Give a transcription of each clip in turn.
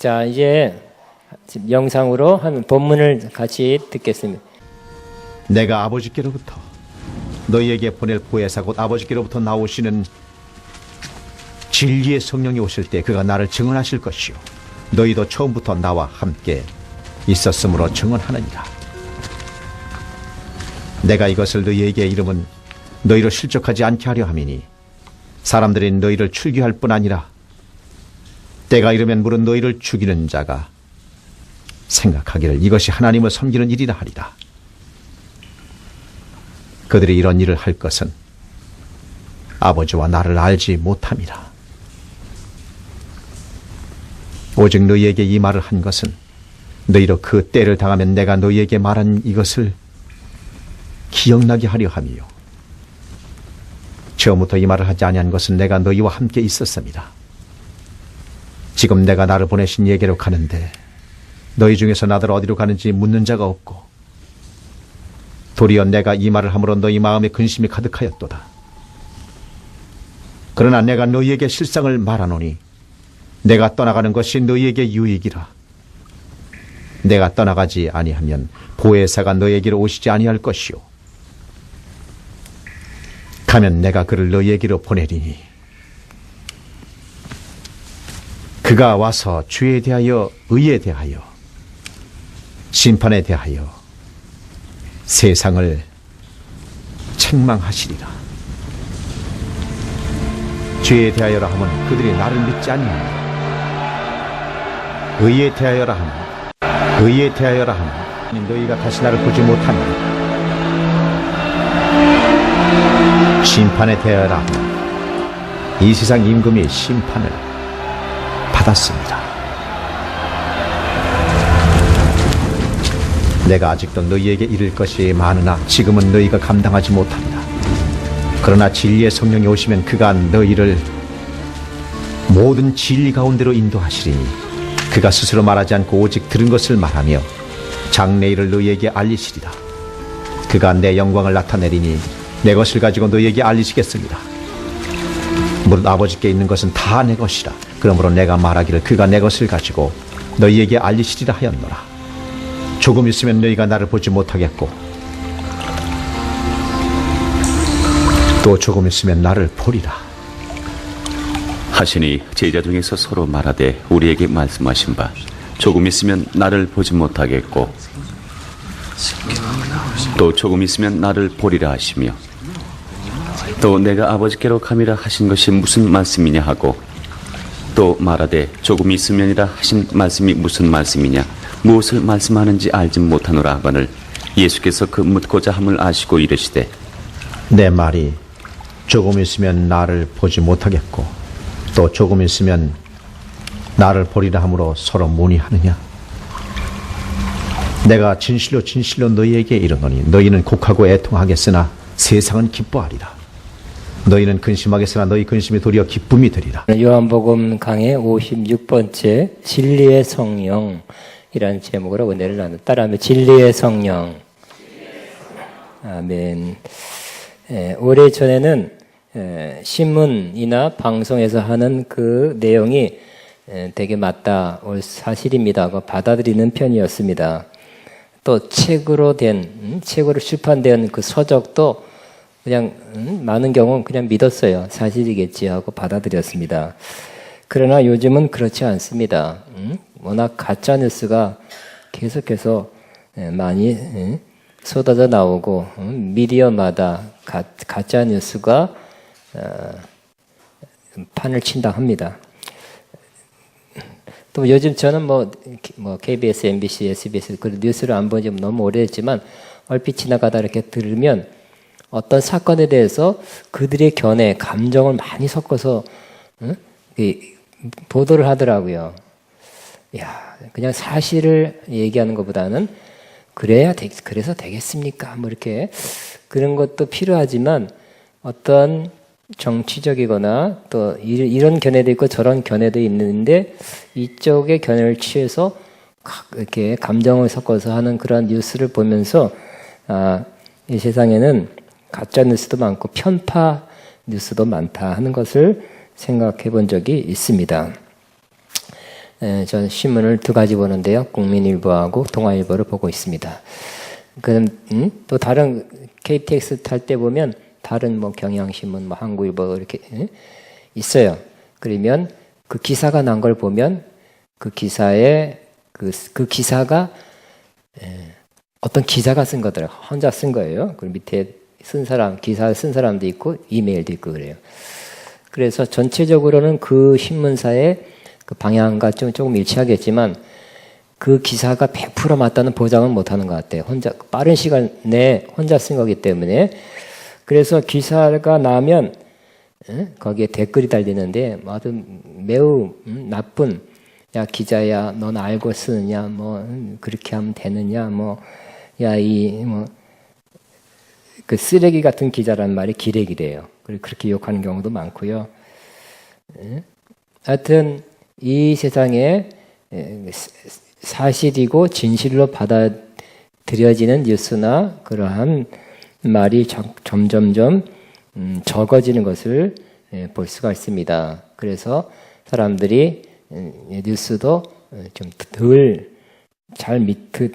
자, 이제 지금 영상으로 한 본문을 같이 듣겠습니다. 내가 아버지께로부터 너희에게 보낼 보혜사 곧 아버지께로부터 나오시는 진리의 성령이 오실 때 그가 나를 증언하실 것이요 너희도 처음부터 나와 함께 있었으므로 증언하느니라. 내가 이것을 너희에게 이름은 너희로 실족하지 않게 하려 함이니 사람들이 너희를 출교할 뿐 아니라 때가 이르면 물은 너희를 죽이는 자가 생각하기를 이것이 하나님을 섬기는 일이라 하리라. 그들이 이런 일을 할 것은 아버지와 나를 알지 못함이라. 오직 너희에게 이 말을 한 것은 너희로 그 때를 당하면 내가 너희에게 말한 이것을 기억나게 하려 함이요 처음부터 이 말을 하지 아니한 것은 내가 너희와 함께 있었습니다. 지금 내가 나를 보내신 이에게로 가는데 너희 중에서 나들 어디로 가는지 묻는 자가 없고 도리어 내가 이 말을 함으로 너희 마음에 근심이 가득하였도다. 그러나 내가 너희에게 실상을 말하노니 내가 떠나가는 것이 너희에게 유익이라. 내가 떠나가지 아니하면 보혜사가 너희에게로 오시지 아니할 것이요 가면 내가 그를 너희에게로 보내리니 그가 와서 죄에 대하여 의에 대하여 심판에 대하여 세상을 책망하시리라. 죄에 대하여라 하면 그들이 나를 믿지 아니하니라. 의에 대하여라 하면 너희가 다시 나를 보지 못하니라. 심판에 대하여라 하면 이 세상 임금이 심판을 받았습니다. 내가 아직도 너희에게 이를 것이 많으나 지금은 너희가 감당하지 못합니다. 그러나 진리의 성령이 오시면 그가 너희를 모든 진리 가운데로 인도하시리니 그가 스스로 말하지 않고 오직 들은 것을 말하며 장래일을 너희에게 알리시리라. 그가 내 영광을 나타내리니 내 것을 가지고 너희에게 알리시겠습니다. 무릇 아버지께 있는 것은 다 내 것이라. 그러므로 내가 말하기를 그가 내 것을 가지고 너희에게 알리시리라 하였노라. 조금 있으면 너희가 나를 보지 못하겠고 또 조금 있으면 나를 보리라 하시니 제자 중에서 서로 말하되 우리에게 말씀하신 바 조금 있으면 나를 보지 못하겠고 또 조금 있으면 나를 보리라 하시며 또 내가 아버지께로 가미라 하신 것이 무슨 말씀이냐 하고 또 말하되 조금 있으면이라 하신 말씀이 무슨 말씀이냐 무엇을 말씀하는지 알지 못하노라 하거늘 예수께서 그 묻고자 함을 아시고 이르시되 내 말이 조금 있으면 나를 보지 못하겠고 또 조금 있으면 나를 보리라 함으로 서로 문의하느냐. 내가 진실로 진실로 너희에게 이르노니 너희는 곡하고 애통하겠으나 세상은 기뻐하리라. 너희는 근심하겠으나 너희 근심이 도리어 기쁨이 되리라. 요한복음 강의 56번째 진리의 성령이라는 제목으로 은혜를 나눈 따라하며 진리의 성령. 아멘. 오래전에는 신문이나 방송에서 하는 그 내용이 되게 맞다, 사실입니다 하고 받아들이는 편이었습니다. 또 책으로 출판된 그 서적도 그냥 많은 경우는 그냥 믿었어요. 사실이겠지 하고 받아들였습니다. 그러나 요즘은 그렇지 않습니다. 워낙 가짜뉴스가 계속해서 많이 쏟아져 나오고 미디어마다 가짜뉴스가 판을 친다 합니다. 또 요즘 저는 뭐 KBS, MBC, SBS 그 뉴스를 안 본 지 너무 오래됐지만 얼핏 지나가다 이렇게 들으면 어떤 사건에 대해서 그들의 견해, 감정을 많이 섞어서 보도를 하더라고요. 야, 그냥 사실을 얘기하는 것보다는 그래서 되겠습니까? 뭐 이렇게 그런 것도 필요하지만 어떤 정치적이거나 또 이런 견해도 있고 저런 견해도 있는데 이쪽의 견해를 취해서 이렇게 감정을 섞어서 하는 그런 뉴스를 보면서 이 세상에는 가짜 뉴스도 많고 편파 뉴스도 많다 하는 것을 생각해 본 적이 있습니다. 전 신문을 두 가지 보는데요. 국민일보하고 동아일보를 보고 있습니다. 또 다른 KTX 탈 때 보면 다른 뭐 경향신문, 뭐 한국일보 이렇게 있어요. 그러면 그 기사가 난 걸 보면 그 기사에 그 기사가 어떤 기자가 쓴 거더라고요. 혼자 쓴 거예요. 그 밑에 기사를 쓴 사람도 있고 이메일도 있고 그래요. 그래서 전체적으로는 그 신문사의 그 방향과 조금 일치하겠지만 그 기사가 100% 맞다는 보장은 못하는 것 같아요. 빠른 시간 내에 혼자 쓴 거기 때문에. 그래서 기사가 나면 거기에 댓글이 달리는데 아주 매우 나쁜, 야 기자야 넌 알고 쓰느냐, 뭐 그렇게 하면 되느냐, 뭐 야 그 쓰레기 같은 기자란 말이 기레기래요. 그리고 그렇게 욕하는 경우도 많고요. 하여튼 이 세상에 사실이고 진실로 받아들여지는 뉴스나 그러한 말이 점점점 적어지는 것을 볼 수가 있습니다. 그래서 사람들이 뉴스도 좀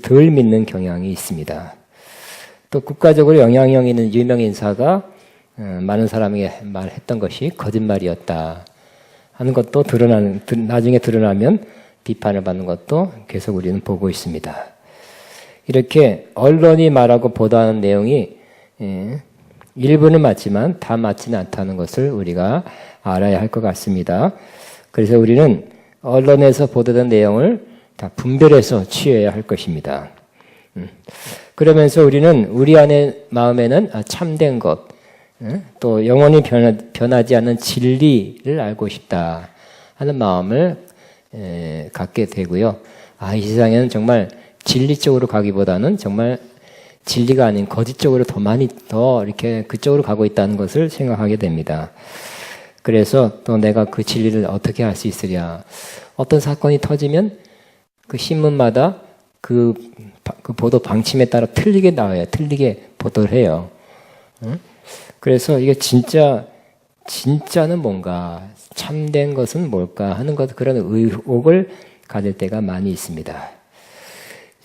덜 믿는 경향이 있습니다. 또 국가적으로 영향력 있는 유명 인사가 많은 사람에게 말했던 것이 거짓말이었다 하는 것도 나중에 드러나면 비판을 받는 것도 계속 우리는 보고 있습니다. 이렇게 언론이 말하고 보도하는 내용이 일부는 맞지만 다 맞지는 않다는 것을 우리가 알아야 할 것 같습니다. 그래서 우리는 언론에서 보도된 내용을 다 분별해서 취해야 할 것입니다. 그러면서 우리는 우리 안에 마음에는 참된 것, 또 영원히 변하지 않는 진리를 알고 싶다 하는 마음을 갖게 되고요. 이 세상에는 정말 진리 쪽으로 가기보다는 정말 진리가 아닌 거짓 쪽으로 더 이렇게 그쪽으로 가고 있다는 것을 생각하게 됩니다. 그래서 또 내가 그 진리를 어떻게 알 수 있으랴. 어떤 사건이 터지면 그 신문마다 그 보도 방침에 따라 틀리게 나와요. 틀리게 보도를 해요. 그래서 이게 진짜는 뭔가, 참된 것은 뭘까 하는 것, 그런 의혹을 가질 때가 많이 있습니다.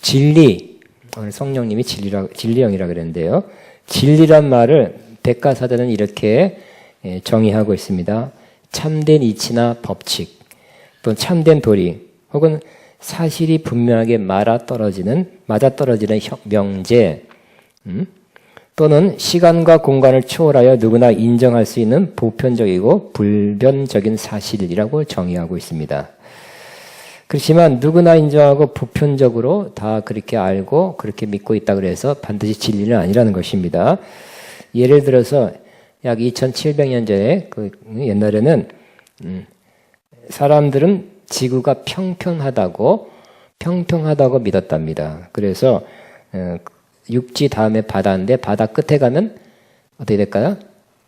진리, 오늘 성령님이 진리형이라 그랬는데요. 진리란 말을 백과사전은 이렇게 정의하고 있습니다. 참된 이치나 법칙, 또 참된 도리, 혹은 사실이 분명하게 맞아떨어지는 명제, 또는 시간과 공간을 초월하여 누구나 인정할 수 있는 보편적이고 불변적인 사실이라고 정의하고 있습니다. 그렇지만 누구나 인정하고 보편적으로 다 그렇게 알고 그렇게 믿고 있다 그래서 반드시 진리는 아니라는 것입니다. 예를 들어서 약 2700년 전에 옛날에는 사람들은 지구가 평평하다고 믿었답니다. 그래서 육지 다음에 바다인데 바다 끝에 가면 어떻게 될까요?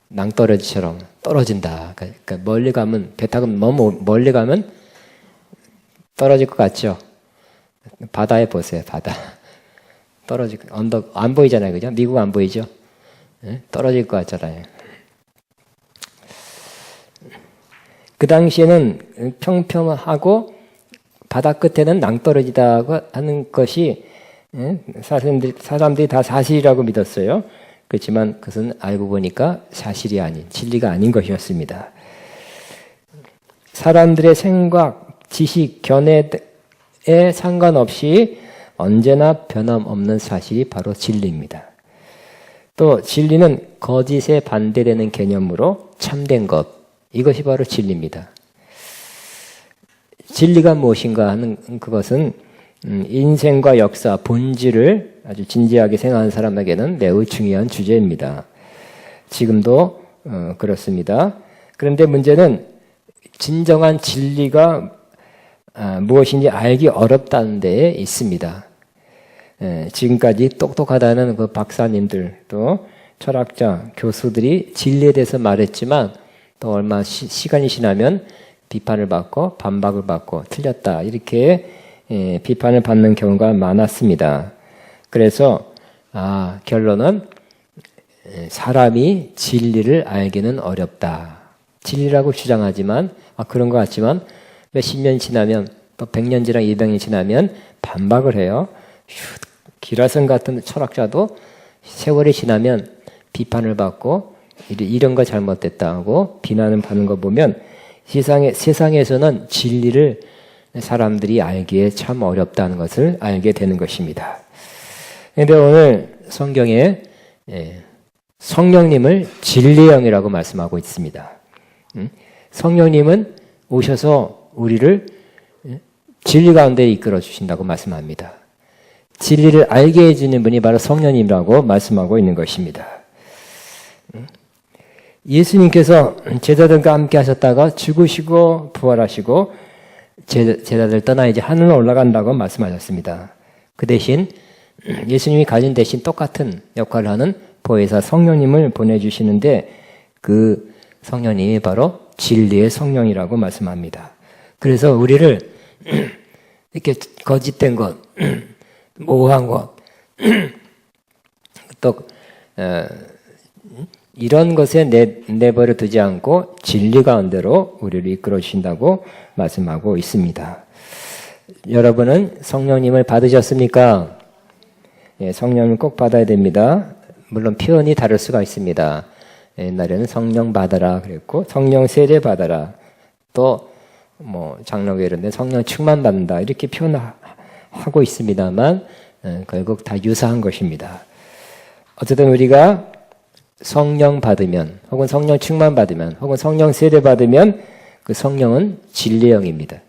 낭떠러지처럼 떨어진다. 그러니까 멀리 가면, 배 타고 너무 멀리 가면 떨어질 것 같죠? 바다에 보세요, 바다. 언덕, 안 보이잖아요, 그죠? 미국 안 보이죠? 떨어질 것 같잖아요. 그 당시에는 평평하고 바다 끝에는 낭떠러지다고 하는 것이 사람들이 다 사실이라고 믿었어요. 그렇지만 그것은 알고 보니까 사실이 아닌, 진리가 아닌 것이었습니다. 사람들의 생각, 지식, 견해에 상관없이 언제나 변함없는 사실이 바로 진리입니다. 또 진리는 거짓에 반대되는 개념으로 참된 것, 이것이 바로 진리입니다. 진리가 무엇인가 하는 그것은 인생과 역사, 본질을 아주 진지하게 생각하는 사람에게는 매우 중요한 주제입니다. 지금도 그렇습니다. 그런데 문제는 진정한 진리가 무엇인지 알기 어렵다는 데에 있습니다. 지금까지 똑똑하다는 그 박사님들, 또 철학자, 교수들이 진리에 대해서 말했지만 또 얼마 시간이 지나면 비판을 받고 반박을 받고 틀렸다 이렇게 비판을 받는 경우가 많았습니다. 그래서 결론은 사람이 진리를 알기는 어렵다. 진리라고 주장하지만 그런 것 같지만 몇십 년 지나면 또 100년 지나 200년 지나면 반박을 해요. 기라성 같은 철학자도 세월이 지나면 비판을 받고 이런 거 잘못됐다 하고 비난을 받는 거 보면 세상에서는 진리를 사람들이 알기에 참 어렵다는 것을 알게 되는 것입니다. 그런데 오늘 성경에 성령님을 진리의 영이라고 말씀하고 있습니다. 성령님은 오셔서 우리를 진리 가운데 이끌어 주신다고 말씀합니다. 진리를 알게 해주는 분이 바로 성령님이라고 말씀하고 있는 것입니다. 예수님께서 제자들과 함께 하셨다가 죽으시고 부활하시고 제자들 떠나 이제 하늘로 올라간다고 말씀하셨습니다. 그 대신 예수님이 가진 대신 똑같은 역할을 하는 보혜사 성령님을 보내주시는데 그 성령님이 바로 진리의 성령이라고 말씀합니다. 그래서 우리를 이렇게 거짓된 것, 모호한 것, 또 이런 것에 내버려 두지 않고 진리 가운데로 우리를 이끌어 주신다고 말씀하고 있습니다. 여러분은 성령님을 받으셨습니까? 예, 성령을 꼭 받아야 됩니다. 물론 표현이 다를 수가 있습니다. 옛날에는 성령 받아라 그랬고 성령 세례 받아라 또 뭐 장로교 이런 데 성령 충만 받는다 이렇게 표현하고 있습니다만 결국 다 유사한 것입니다. 어쨌든 우리가 성령 받으면 혹은 성령 충만 받으면 혹은 성령 세례 받으면 그 성령은 진리의 영입니다.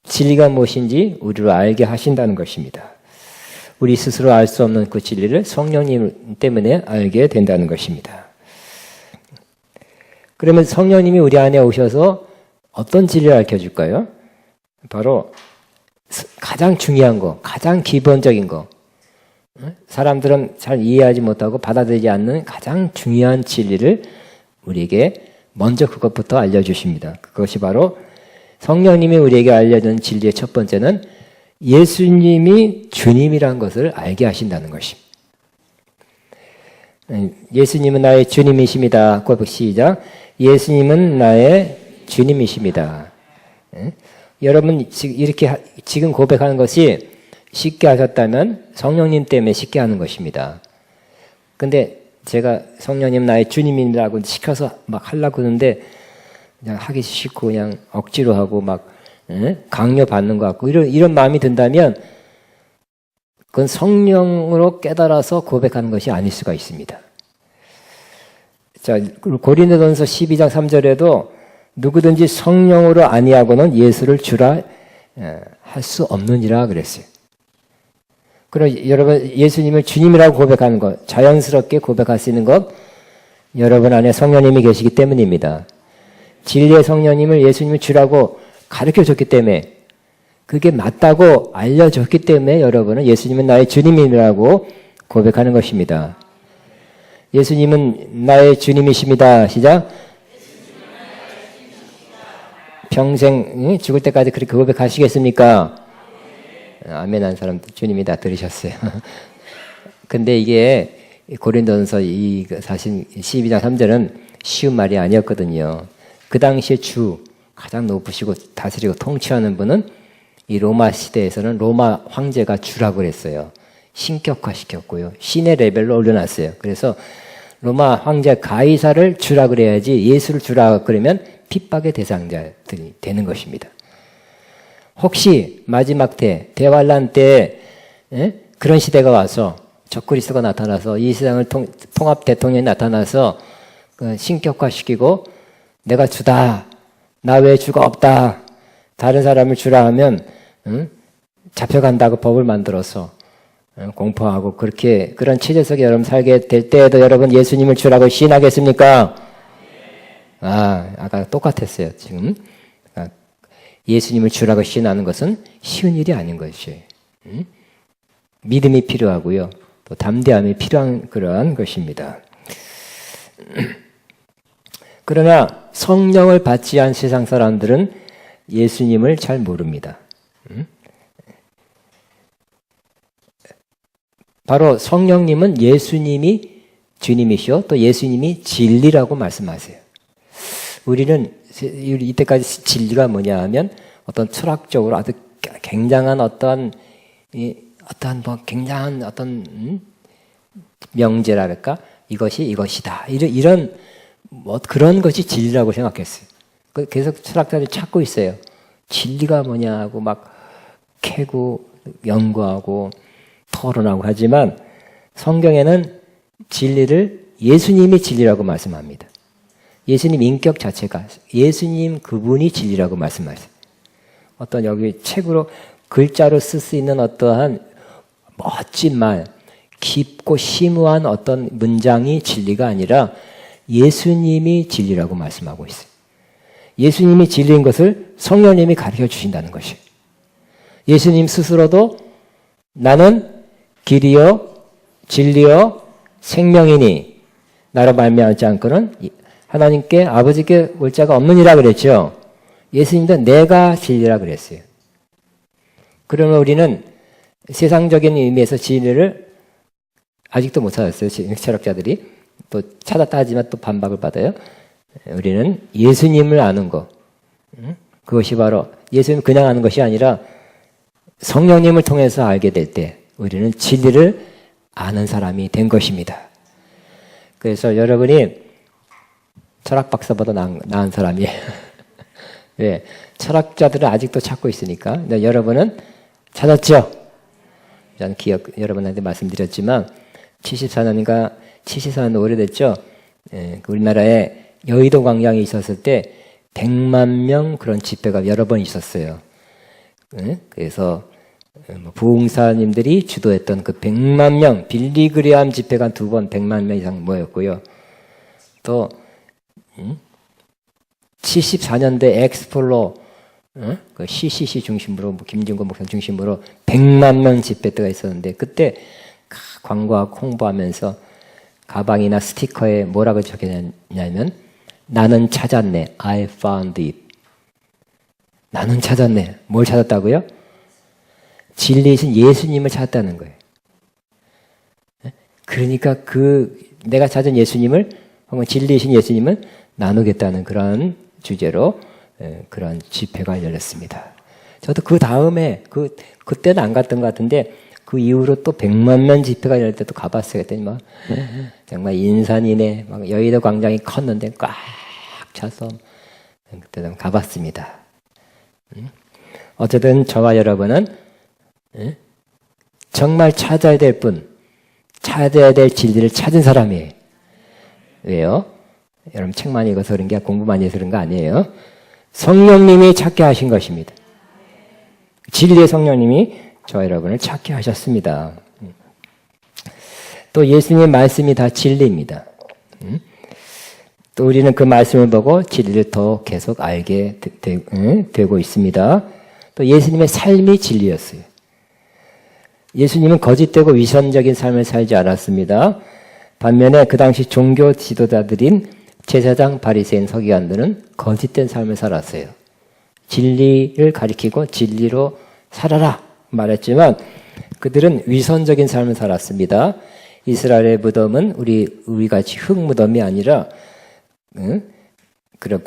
진리가 무엇인지 우리로 알게 하신다는 것입니다. 우리 스스로 알 수 없는 그 진리를 성령님 때문에 알게 된다는 것입니다. 그러면 성령님이 우리 안에 오셔서 어떤 진리를 알려줄까요? 바로 가장 중요한 거, 가장 기본적인 거, 사람들은 잘 이해하지 못하고 받아들이지 않는 가장 중요한 진리를 우리에게 먼저 그것부터 알려주십니다. 그것이 바로 성령님이 우리에게 알려준 진리의 첫 번째는 예수님이 주님이라는 것을 알게 하신다는 것입니다. 예수님은 나의 주님이십니다. 시작. 예수님은 나의 주님이십니다. 여러분 지금 고백하는 것이 쉽게 하셨다면 성령님 때문에 쉽게 하는 것입니다. 근데 제가 성령님 나의 주님이라고 시켜서 막 하려고 하는데 그냥 하기 싫고 그냥 억지로 하고 막 강요받는 것 같고 이런 마음이 든다면 그건 성령으로 깨달아서 고백하는 것이 아닐 수가 있습니다. 자, 고린도전서 12장 3절에도 누구든지 성령으로 아니하고는 예수를 주라 할 수 없느니라 그랬어요. 그럼 여러분 예수님을 주님이라고 고백하는 것, 자연스럽게 고백할 수 있는 것 여러분 안에 성령님이 계시기 때문입니다. 진리의 성령님을 예수님을 주라고 가르쳐줬기 때문에 그게 맞다고 알려줬기 때문에 여러분은 예수님은 나의 주님이라고 고백하는 것입니다. 예수님은 나의 주님이십니다. 시작. 평생 죽을 때까지 그렇게 고백하시겠습니까? 아멘 한 사람 주님이 다 들으셨어요. 근데 이게 고린도전서 사실 12장 3절은 쉬운 말이 아니었거든요. 그 당시에 주 가장 높으시고 다스리고 통치하는 분은 이 로마 시대에서는 로마 황제가 주라고 그랬어요. 신격화시켰고요. 신의 레벨로 올려놨어요. 그래서 로마 황제 가이사를 주라 그래야지 예수를 주라 그러면 핍박의 대상자들이 되는 것입니다. 혹시 마지막 때 대환란 때 그런 시대가 와서 적그리스도가 나타나서 이 세상을 통합 대통령이 나타나서 신격화시키고 내가 주다. 나 외에 주가 없다. 다른 사람을 주라 하면 잡혀간다고 법을 만들어서 공포하고 그런 체제 속에 여러분 살게 될 때에도 여러분 예수님을 주라고 시인하겠습니까? 아까 똑같았어요. 지금 예수님을 주라고 시인하는 것은 쉬운 일이 아닌 것이에요. 믿음이 필요하고요. 또 담대함이 필요한 그러한 것입니다. 그러나 성령을 받지 않은 세상 사람들은 예수님을 잘 모릅니다. 바로 성령님은 예수님이 주님이시오 또 예수님이 진리라고 말씀하세요. 우리는 이때까지 진리가 뭐냐 하면 어떤 철학적으로 아주 굉장한 어떤 굉장한 어떤 명제랄까 이것이 이것이다 이런 뭐 그런 것이 진리라고 생각했어요. 계속 철학자들이 찾고 있어요. 진리가 뭐냐고 막 캐고 연구하고 토론하고 하지만 성경에는 진리를 예수님이 진리라고 말씀합니다. 예수님 인격 자체가 예수님 그분이 진리라고 말씀하세요. 어떤 여기 책으로 글자로 쓸 수 있는 어떠한 멋진 말, 깊고 심오한 어떤 문장이 진리가 아니라 예수님이 진리라고 말씀하고 있어요. 예수님이 진리인 것을 성령님이 가르쳐 주신다는 것이에요. 예수님 스스로도 나는 길이요 진리요 생명이니 나로 말미암지 않고는 하나님께 아버지께 올 자가 없느니라 그랬죠. 예수님도 내가 진리라 그랬어요. 그러면 우리는 세상적인 의미에서 진리를 아직도 못 찾았어요. 철학자들이 또 찾았다 하지만 또 반박을 받아요. 우리는 예수님을 아는 것, 그것이 바로 예수님 그냥 아는 것이 아니라 성령님을 통해서 알게 될 때 우리는 진리를 아는 사람이 된 것입니다. 그래서 여러분이 철학 박사보다 나은 사람이에요. 왜? 철학자들은 아직도 찾고 있으니까. 근데 여러분은 찾았죠? 저는 여러분한테 말씀드렸지만 74년 오래됐죠? 우리나라에 여의도 광장이 있었을 때 100만 명 그런 집회가 여러 번 있었어요. 그래서 부흥사님들이 주도했던 그 100만 명 빌리그레암 집회가 2번 100만 명 이상 모였고요. 또 74년대 엑스폴로 그 CCC 중심으로 김진곤 목사 중심으로 100만 명 집회 때가 있었는데 그때 광고하고 홍보하면서 가방이나 스티커에 뭐라고 적혀냐면 나는 찾았네. I found it. 나는 찾았네. 뭘 찾았다고요? 진리이신 예수님을 찾았다는 거예요. 그러니까 내가 찾은 예수님을 혹은 진리이신 예수님을 나누겠다는 그런 주제로 그런 집회가 열렸습니다. 저도 그 다음에 그때는 안 갔던 것 같은데 그 이후로 또 100만 명 집회가 열릴 때도 가봤어요. 그랬더니 막 정말 인산이네. 막 여의도 광장이 컸는데 꽉 차서 그때도 가봤습니다. 어쨌든 저와 여러분은 정말 찾아야 될 찾아야 될 진리를 찾은 사람이에요. 왜요? 여러분 책 많이 읽어서 그런 게 공부 많이 해서 그런 거 아니에요. 성령님이 찾게 하신 것입니다. 진리의 성령님이 저와 여러분을 찾게 하셨습니다. 또 예수님의 말씀이 다 진리입니다. 또 우리는 그 말씀을 보고 진리를 더 계속 알게 되고 있습니다. 또 예수님의 삶이 진리였어요. 예수님은 거짓되고 위선적인 삶을 살지 않았습니다. 반면에 그 당시 종교 지도자들인 제사장, 바리새인, 서기관들은 거짓된 삶을 살았어요. 진리를 가리키고 진리로 살아라 말했지만 그들은 위선적인 삶을 살았습니다. 이스라엘의 무덤은 우리같이 흙 무덤이 아니라 그런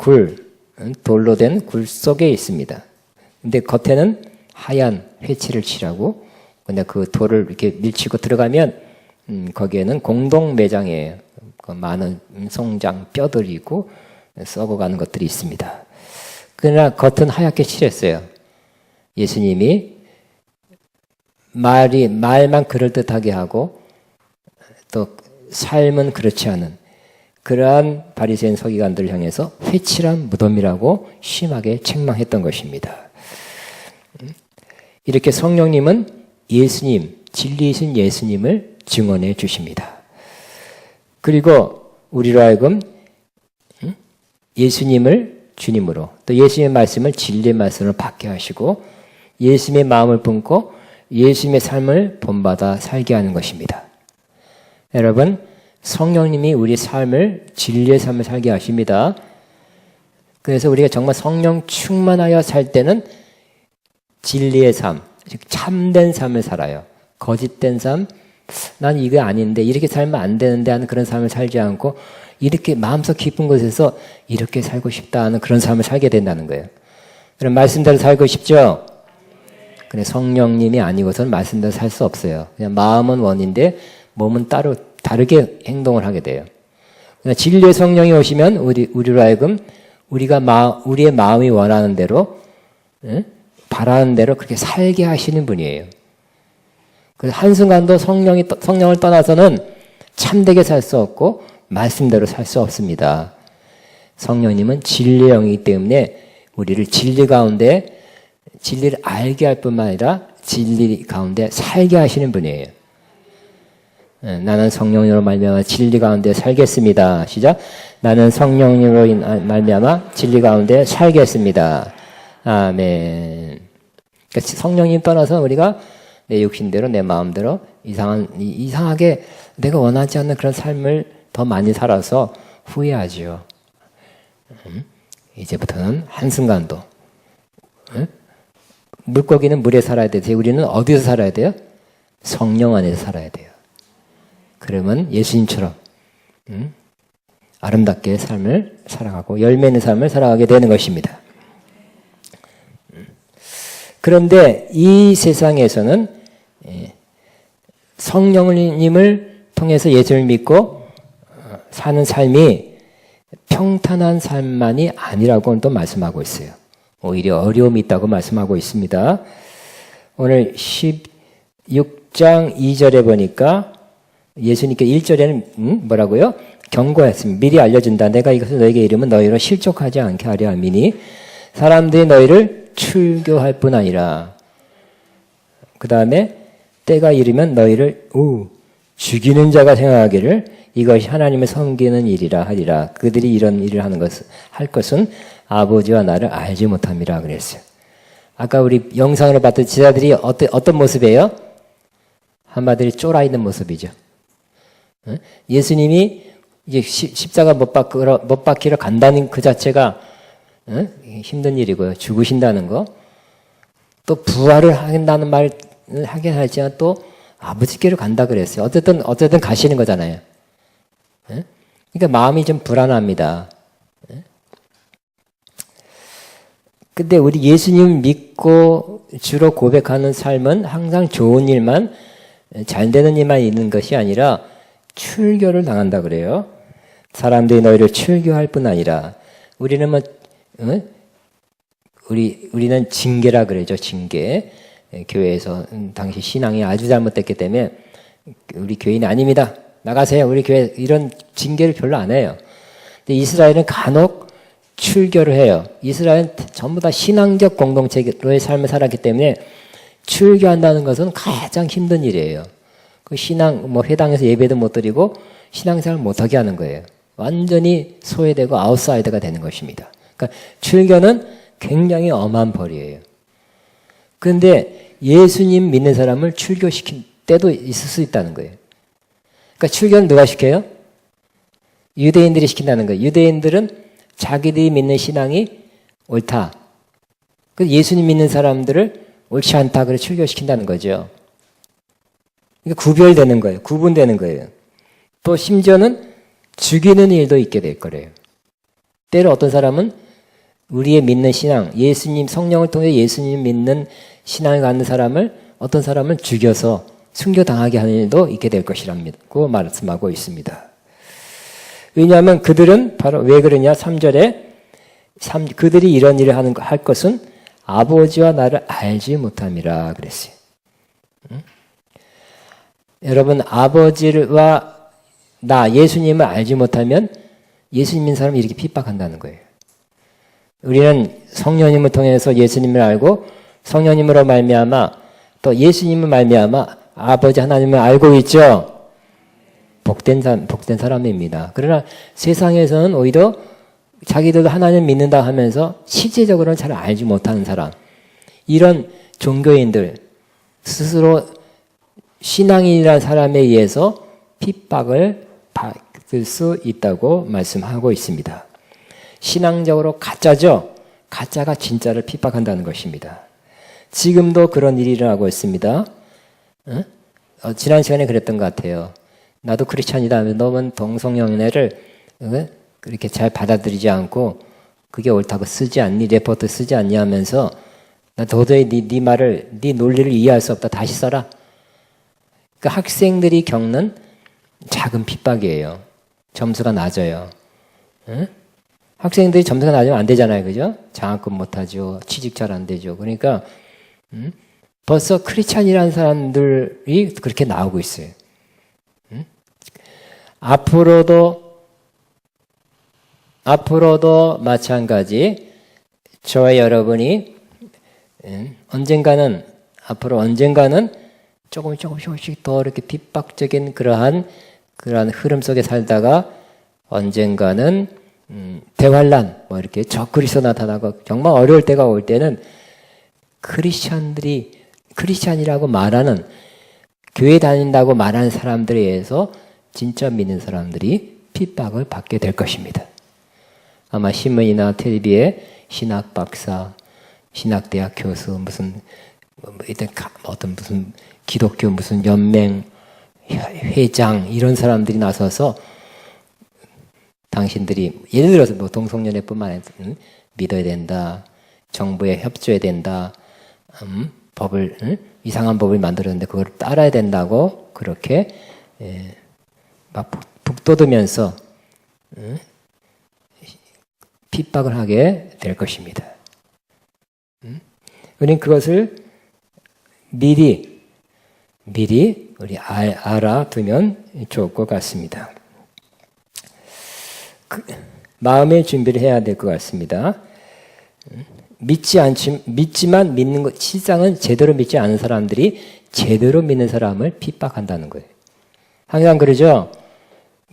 돌로 된 굴 속에 있습니다. 근데 겉에는 하얀 회칠을 칠하고 근데 그 돌을 이렇게 밀치고 들어가면 거기에는 공동 매장이에요. 많은 송장, 뼈들이 있고 썩어가는 것들이 있습니다. 그러나 겉은 하얗게 칠했어요. 예수님이 말만 그럴듯하게 하고 또 삶은 그렇지 않은 그러한 바리새인 서기관들을 향해서 회칠한 무덤이라고 심하게 책망했던 것입니다. 이렇게 성령님은 예수님, 진리이신 예수님을 증언해 주십니다. 그리고 우리로 하여금 예수님을 주님으로 또 예수님의 말씀을 진리의 말씀으로 받게 하시고 예수님의 마음을 품고 예수님의 삶을 본받아 살게 하는 것입니다. 여러분, 성령님이 우리 삶을 진리의 삶을 살게 하십니다. 그래서 우리가 정말 성령 충만하여 살 때는 진리의 삶, 즉 참된 삶을 살아요. 거짓된 삶, 난 이게 아닌데 이렇게 살면 안 되는데 하는 그런 삶을 살지 않고 이렇게 마음속 깊은 곳에서 이렇게 살고 싶다 하는 그런 삶을 살게 된다는 거예요. 그럼 말씀대로 살고 싶죠? 근데 성령님이 아니고서는 말씀대로 살 수 없어요. 그냥 마음은 원인데 몸은 따로 다르게 행동을 하게 돼요. 그러니까 진리의 성령이 오시면 우리로 하여금 우리의 마음이 원하는 대로, 바라는 대로 그렇게 살게 하시는 분이에요. 그래서 한순간도 성령을 떠나서는 참되게 살 수 없고 말씀대로 살 수 없습니다. 성령님은 진리의 영이기 때문에 우리를 진리 가운데 진리를 알게 할 뿐만 아니라 진리 가운데 살게 하시는 분이에요. 나는 성령으로 말미암아 진리 가운데 살겠습니다. 시작. 나는 성령으로 말미암아 진리 가운데 살겠습니다. 아멘. 그러니까 성령님 떠나서 우리가 내 육신대로 내 마음대로 이상하게 내가 원하지 않는 그런 삶을 더 많이 살아서 후회하지요. 이제부터는 한순간도 물고기는 물에 살아야 되지 우리는 어디서 살아야 돼요? 성령 안에서 살아야 돼요. 그러면 예수님처럼 아름답게 삶을 살아가고 열매 있는 삶을 살아가게 되는 것입니다. 그런데 이 세상에서는 성령님을 통해서 예수를 믿고 사는 삶이 평탄한 삶만이 아니라고 또 말씀하고 있어요. 오히려 어려움이 있다고 말씀하고 있습니다. 오늘 16장 2절에 보니까 예수님께 1절에는 뭐라고요? 경고했습니다. 미리 알려준다. 내가 이것을 너에게 이르면 너희로 실족하지 않게 하려 함이니 사람들이 너희를 출교할 뿐 아니라 그 다음에 때가 이르면 너희를 죽이는 자가 생각하기를 이것이 하나님을 섬기는 일이라 하리라. 그들이 이런 일을 할 것은 아버지와 나를 알지 못함이라 그랬어요. 아까 우리 영상으로 봤던 제자들이 어떤 모습이에요? 한마디로 쫄아 있는 모습이죠. 예수님이 이제 십자가 못 박히러 간다는 그 자체가 힘든 일이고요. 죽으신다는 거. 또 부활을 한다는 말을 하긴 하지만 또 아버지께로 간다 그랬어요. 어쨌든 가시는 거잖아요. 그러니까 마음이 좀 불안합니다. 근데 우리 예수님 믿고 주로 고백하는 삶은 항상 좋은 일만, 잘 되는 일만 있는 것이 아니라 출교를 당한다 그래요. 사람들이 너희를 출교할 뿐 아니라 우리는 우리는 징계라 그러죠. 징계. 교회에서 당시 신앙이 아주 잘못됐기 때문에 우리 교인이 아닙니다. 나가세요. 우리 교회 이런 징계를 별로 안 해요. 근데 이스라엘은 간혹 출교를 해요. 이스라엘은 전부 다 신앙적 공동체로의 삶을 살았기 때문에 출교한다는 것은 가장 힘든 일이에요. 그 회당에서 예배도 못 드리고 신앙생활 못하게 하는 거예요. 완전히 소외되고 아웃사이더가 되는 것입니다. 그러니까 출교는 굉장히 엄한 벌이에요. 그런데 예수님 믿는 사람을 출교시킨 때도 있을 수 있다는 거예요. 그러니까 출교는 누가 시켜요? 유대인들이 시킨다는 거예요. 유대인들은 자기들이 믿는 신앙이 옳다. 그래서 예수님 믿는 사람들을 옳지 않다. 그래서 출교시킨다는 거죠. 그러니까 구별되는 거예요. 구분되는 거예요. 또 심지어는 죽이는 일도 있게 될 거래요. 때로 어떤 사람은 우리의 믿는 신앙, 예수님 성령을 통해 예수님 믿는 신앙을 갖는 사람을 어떤 사람을 죽여서 순교당하게 하는 일도 있게 될 것이라고 말씀하고 있습니다. 왜냐하면 그들은 바로 왜 그러냐 3절에 그들이 이런 일을 할 것은 아버지와 나를 알지 못함이라 그랬어요. 여러분 아버지와 나 예수님을 알지 못하면 예수님 믿는 사람이 이렇게 핍박한다는 거예요. 우리는 성령님을 통해서 예수님을 알고 성령님으로 말미암아 또 예수님을 말미암아 아버지 하나님을 알고 있죠. 복된 사람입니다. 그러나 세상에서는 오히려 자기들도 하나님 믿는다 하면서 실제적으로는 잘 알지 못하는 사람, 이런 종교인들 스스로 신앙인이라는 사람에 의해서 핍박을 받을 수 있다고 말씀하고 있습니다. 신앙적으로 가짜죠. 가짜가 진짜를 핍박한다는 것입니다. 지금도 그런 일이 일어나고 있습니다. 지난 시간에 그랬던 것 같아요. 나도 크리스찬이다 하면 너는 동성연애를 그렇게 잘 받아들이지 않고 그게 옳다고 쓰지 않니? 레포트 쓰지 않니? 하면서 나 도저히 네 말을, 네 논리를 이해할 수 없다. 다시 써라. 그러니까 학생들이 겪는 작은 핍박이에요. 점수가 낮아요. 응? 학생들이 점수가 낮으면 안 되잖아요. 그죠? 장학금 못하죠. 취직 잘 안 되죠. 그러니까 벌써 크리스찬이라는 사람들이 그렇게 나오고 있어요. 앞으로도 마찬가지 저와 여러분이 앞으로 언젠가는 조금씩 더 이렇게 핍박적인 그러한 흐름 속에 살다가 언젠가는 대환란 뭐 이렇게 적그리스도 나타나고 정말 어려울 때가 올 때는 크리스찬이라고 말하는 교회 다닌다고 말하는 사람들에 의해서 진짜 믿는 사람들이 핍박을 받게 될 것입니다. 아마 신문이나 텔레비에 신학 박사, 신학대학 교수, 무슨 기독교 무슨 연맹 회장 이런 사람들이 나서서 당신들이 예를 들어서 뭐 동성연애뿐만 아니라 믿어야 된다, 정부에 협조해야 된다, 이상한 법을 만들었는데 그걸 따라야 된다고 그렇게 막 북돋으면서 핍박을 하게 될 것입니다. 우리는 그것을 미리 우리 알아두면 좋을 것 같습니다. 마음의 준비를 해야 될 것 같습니다. 믿지만 믿는 것, 실상은 제대로 믿지 않은 사람들이 제대로 믿는 사람을 핍박한다는 거예요. 항상 그러죠?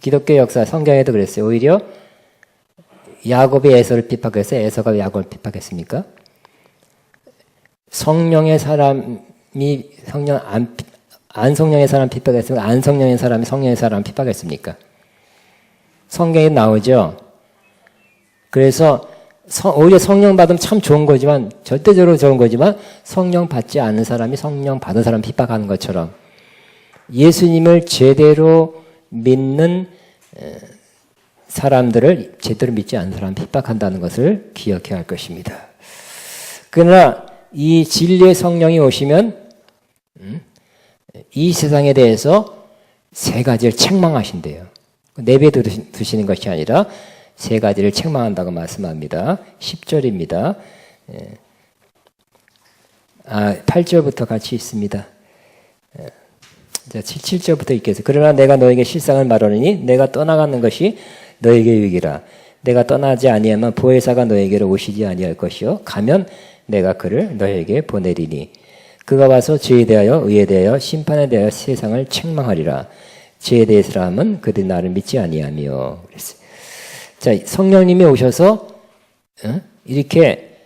기독교 역사, 성경에도 그랬어요. 오히려 야곱이 에서를 핍박해서 에서가 야곱을 핍박했습니까? 성령의 사람이 안성령의 사람 핍박했습니까? 안성령의 사람이 성령의 사람 핍박했습니까? 성경에 나오죠. 그래서 오히려 성령 받으면 참 좋은 거지만 절대적으로 좋은 거지만 성령 받지 않는 사람이 성령 받은 사람 핍박하는 것처럼 예수님을 제대로 믿는 사람들을 제대로 믿지 않는 사람 핍박한다는 것을 기억해야 할 것입니다. 그러나 이 진리의 성령이 오시면 이 세상에 대해서 세 가지를 책망하신대요. 내버려 두시는 것이 아니라 세 가지를 책망한다고 말씀합니다. 10절입니다. 8절부터 같이 있습니다. 자, 7절부터 읽겠습니다. 그러나 내가 너에게 실상을 말하노니 내가 떠나가는 것이 너에게 유익이라. 내가 떠나지 아니하면 보혜사가 너에게로 오시지 아니할 것이요 가면 내가 그를 너에게 보내리니 그가 와서 죄에 대하여 의에 대하여 심판에 대하여 세상을 책망하리라. 죄에 대해서라면 그들이 나를 믿지 아니하며 그랬어요. 자, 성령님이 오셔서 이렇게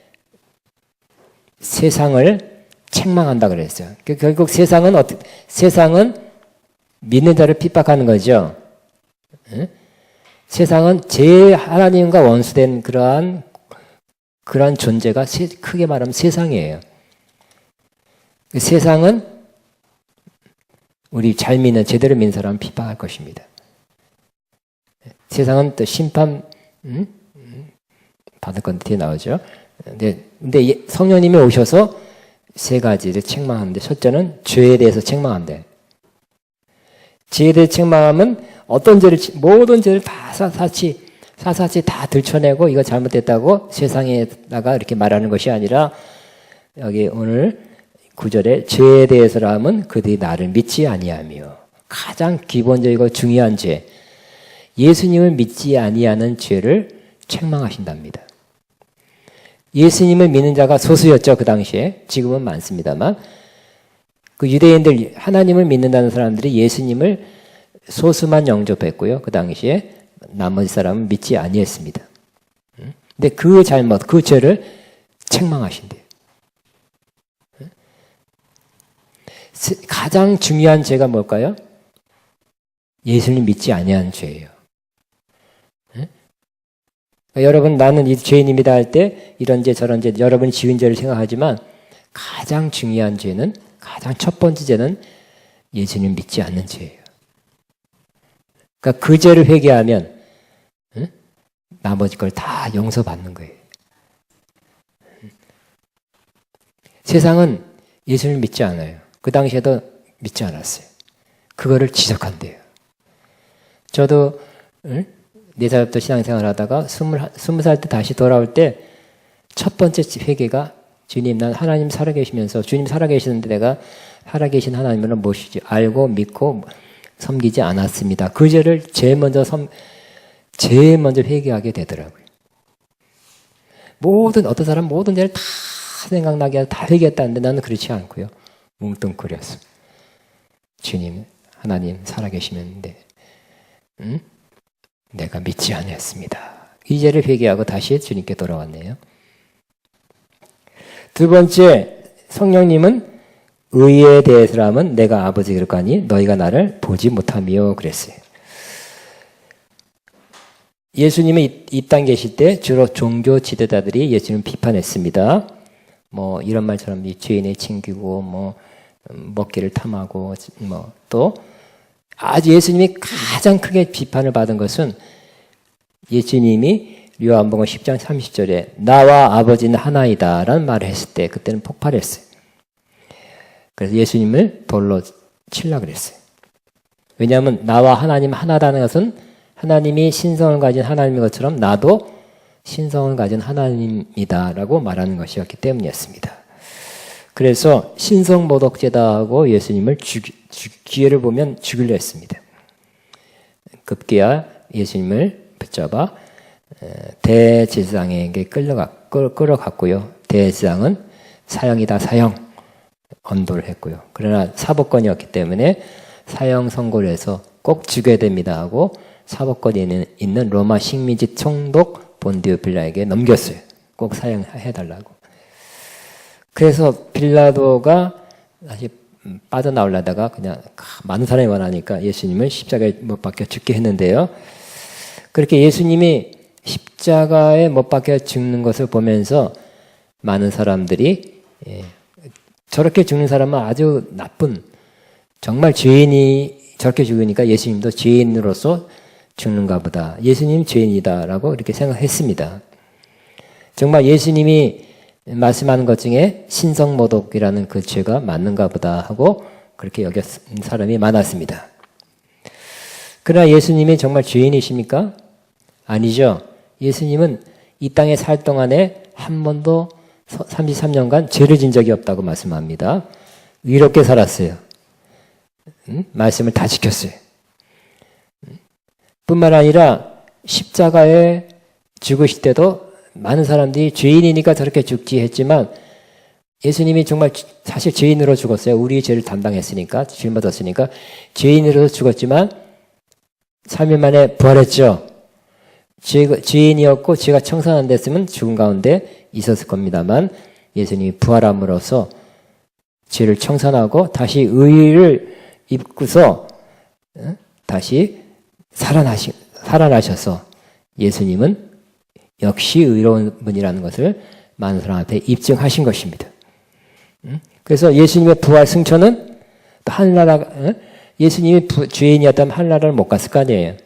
세상을 책망한다 그랬어요. 결국 세상은 믿는 자를 핍박하는 거죠. 세상은 제 하나님과 원수된 그러한 존재가 크게 말하면 세상이에요. 세상은 우리 잘 믿는 제대로 믿는 사람을 핍박할 것입니다. 세상은 또 심판 받을 건 뒤에 나오죠. 근데 성령님이 오셔서 세 가지를 책망하는데 첫째는 죄에 대해서 책망한대. 죄에 대해 책망하면 모든 죄를 다 사사치 다 들춰내고 이거 잘못됐다고 세상에다가 이렇게 말하는 것이 아니라 여기 오늘 9절에 죄에 대해서라면 그들이 나를 믿지 아니하며 가장 기본적이고 중요한 죄 예수님을 믿지 아니하는 죄를 책망하신답니다. 예수님을 믿는 자가 소수였죠. 그 당시에. 지금은 많습니다만 그 유대인들 하나님을 믿는다는 사람들이 예수님을 소수만 영접했고요. 그 당시에 나머지 사람은 믿지 아니했습니다. 근데 그 잘못, 그 죄를 책망하신대요. 가장 중요한 죄가 뭘까요? 예수님 믿지 아니하는 죄예요. 그러니까 여러분 나는 이 죄인입니다 할 때 이런 죄 저런 죄 여러분이 지은 죄를 생각하지만 가장 중요한 죄는 가장 첫 번째 죄는 예수님 믿지 않는 죄예요. 그러니까 그 죄를 회개하면 나머지 걸 다 용서받는 거예요. 세상은 예수님을 믿지 않아요. 그 당시에도 믿지 않았어요. 그거를 지적한대요. 저도 4살부터 신앙생활 하다가 20살 때 다시 돌아올 때 첫 번째 회개가 주님, 난 하나님 살아계시면서 주님 살아계시는데 내가 살아계신 하나님을 모시지 알고 믿고 섬기지 않았습니다. 그 죄를 제일 먼저 회개하게 되더라고요. 어떤 사람 모든 죄를 다 생각나게 하고 다 회개했다는데 나는 그렇지 않고요. 뭉뚱그렸어. 주님, 하나님 살아계시는데 내가 믿지 않았습니다. 이 죄를 회개하고 다시 주님께 돌아왔네요. 두 번째, 성령님은 의에 대해서라면 내가 아버지를 가니 너희가 나를 보지 못하며 그랬어요. 예수님이 이 땅에 계실 때 주로 종교 지도자들이 예수님을 비판했습니다. 이런 말처럼 죄인의 친구고 먹기를 탐하고 또 아주 예수님이 가장 크게 비판을 받은 것은 예수님이 요한복음 10장 30절에 나와 아버지는 하나이다 라는 말을 했을 때 그때는 폭발했어요. 그래서 예수님을 돌로 치려고 그랬어요. 왜냐하면 나와 하나님 하나라는 것은 하나님이 신성을 가진 하나님인 것처럼 나도 신성을 가진 하나님이다라고 말하는 것이었기 때문이었습니다. 그래서 신성모독죄다 하고 예수님을 기회를 보면 죽이려 했습니다. 급기야 예수님을 붙잡아 대제사장에게 끌어갔고요. 대제사장은 사형이다 사형 언도를 했고요. 그러나 사법권이었기 때문에 사형 선고를 해서 꼭 죽여야 됩니다 하고 사법권에 있는 로마 식민지 총독 본디오 빌라에게 넘겼어요. 꼭 사형해달라고. 그래서 빌라도가 다시 빠져나오려다가 그냥 많은 사람이 원하니까 예수님을 십자가에 못 박혀 죽게 했는데요. 그렇게 예수님이 십자가에 못 박혀 죽는 것을 보면서 많은 사람들이 저렇게 죽는 사람은 아주 나쁜 정말 죄인이 저렇게 죽으니까 예수님도 죄인으로서 죽는가 보다. 예수님 죄인이다라고 이렇게 생각했습니다. 정말 예수님이 말씀하는 것 중에 신성모독이라는 그 죄가 맞는가 보다 하고 그렇게 여겼 사람이 많았습니다. 그러나 예수님이 정말 죄인이십니까? 아니죠. 예수님은 이 땅에 살 동안에 한 번도 33년간 죄를 진 적이 없다고 말씀합니다. 의롭게 살았어요. 말씀을 다 지켰어요. 뿐만 아니라 십자가에 죽으실 때도 많은 사람들이 죄인이니까 저렇게 죽지 했지만 예수님이 정말 사실 죄인으로 죽었어요. 우리의 죄를 담당했으니까, 짊어졌으니까 죄인으로 죽었지만 3일 만에 부활했죠. 죄인이었고 죄가 청산 안 됐으면 죽은 가운데 있었을 겁니다만 예수님이 부활함으로써 죄를 청산하고 다시 의를 입고서 다시 살아나셔서 예수님은 역시 의로운 분이라는 것을 많은 사람 앞에 입증하신 것입니다. 그래서 예수님의 부활 승천은 또 하늘나라, 예수님이 죄인이었다면 하늘나라를 못 갔을 거 아니에요.